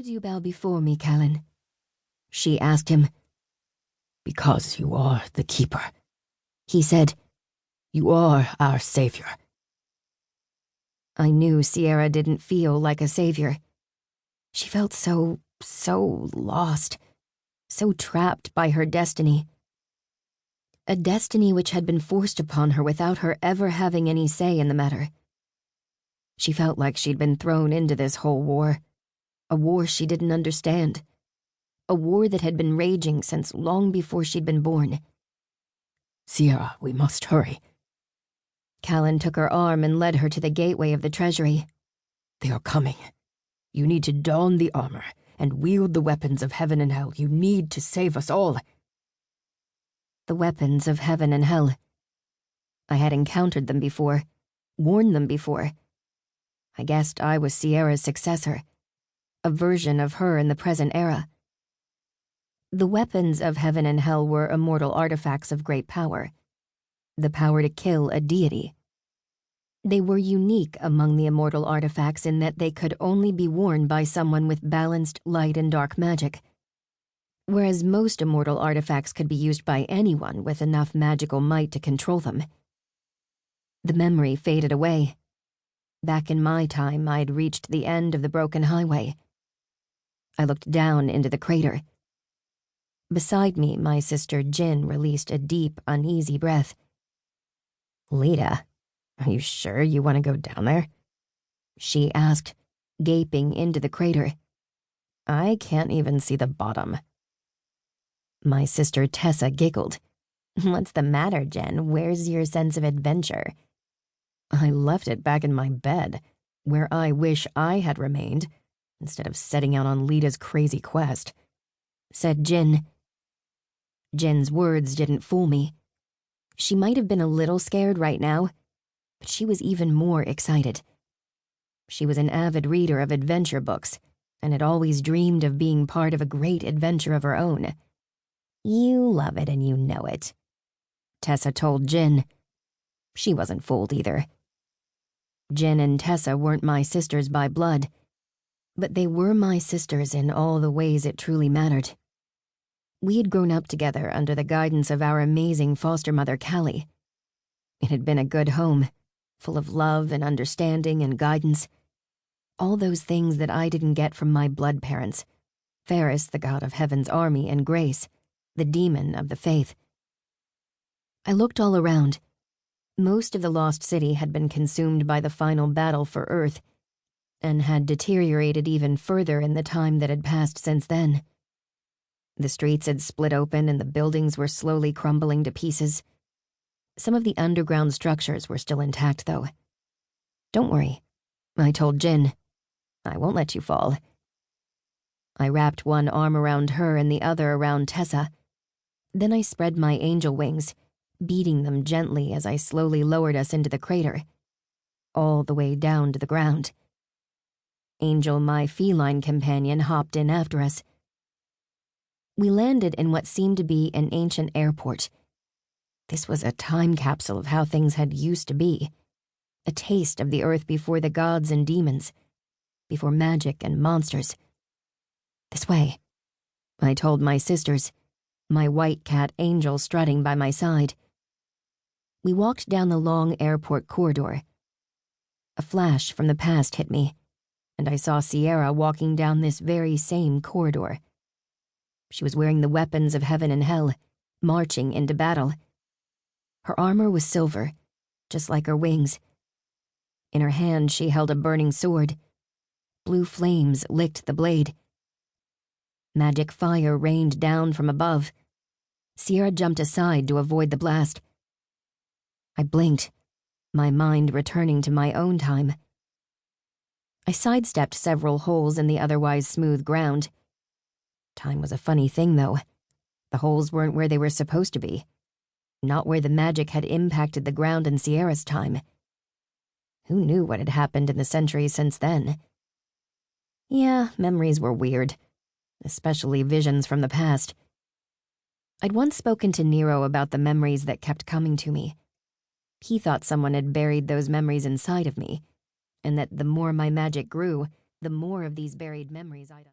do you bow before me, Callan? She asked him. Because you are the keeper, He said. You are our savior. I knew Sierra didn't feel like a savior. She felt so lost, so trapped by her destiny. A destiny which had been forced upon her without her ever having any say in the matter. She felt like she'd been thrown into this whole war, a war she didn't understand, a war that had been raging since long before she'd been born. Sierra, we must hurry. Callan took her arm and led her to the gateway of the treasury. They are coming. You need to don the armor and wield the weapons of heaven and hell. You need to save us all. The weapons of heaven and hell. I had encountered them before, worn them before. I guessed I was Sierra's successor, a version of her in the present era. The weapons of heaven and hell were immortal artifacts of great power, the power to kill a deity. They were unique among the immortal artifacts in that they could only be worn by someone with balanced light and dark magic, whereas most immortal artifacts could be used by anyone with enough magical might to control them. The memory faded away. Back in my time, I'd reached the end of the broken highway. I looked down into the crater. Beside me, my sister Jin released a deep, uneasy breath. Leda, are you sure you want to go down there? She asked, gaping into the crater. I can't even see the bottom. My sister Tessa giggled. What's the matter, Jen? Where's your sense of adventure? I left it back in my bed, where I wish I had remained, instead of setting out on Leda's crazy quest, said Jin. Jin's words didn't fool me. She might have been a little scared right now, but she was even more excited. She was an avid reader of adventure books, and had always dreamed of being part of a great adventure of her own. You love it and you know it, Tessa told Jin. She wasn't fooled either. Jin and Tessa weren't my sisters by blood, but they were my sisters in all the ways it truly mattered. We had grown up together under the guidance of our amazing foster mother, Callie. It had been a good home, full of love and understanding and guidance. All those things that I didn't get from my blood parents, Ferris, the god of heaven's army, and Grace, the demon of the faith. I looked all around. Most of the lost city had been consumed by the final battle for Earth, and had deteriorated even further in the time that had passed since then. The streets had split open and the buildings were slowly crumbling to pieces. Some of the underground structures were still intact, though. Don't worry, I told Jin. I won't let you fall. I wrapped one arm around her and the other around Tessa. Then I spread my angel wings, beating them gently as I slowly lowered us into the crater, all the way down to the ground. Angel, my feline companion, hopped in after us. We landed in what seemed to be an ancient airport. This was a time capsule of how things had used to be, a taste of the Earth before the gods and demons, before magic and monsters. This way, I told my sisters, my white cat Angel strutting by my side. We walked down the long airport corridor. A flash from the past hit me, and I saw Sierra walking down this very same corridor. She was wearing the weapons of heaven and hell, marching into battle. Her armor was silver, just like her wings. In her hand she held a burning sword. Blue flames licked the blade. Magic fire rained down from above. Sierra jumped aside to avoid the blast. I blinked, my mind returning to my own time. I sidestepped several holes in the otherwise smooth ground. Time was a funny thing, though. The holes weren't where they were supposed to be. Not where the magic had impacted the ground in Sierra's time. Who knew what had happened in the centuries since then? Yeah, memories were weird, especially visions from the past. I'd once spoken to Nero about the memories that kept coming to me. He thought someone had buried those memories inside of me, and that the more my magic grew, the more of these buried memories I'd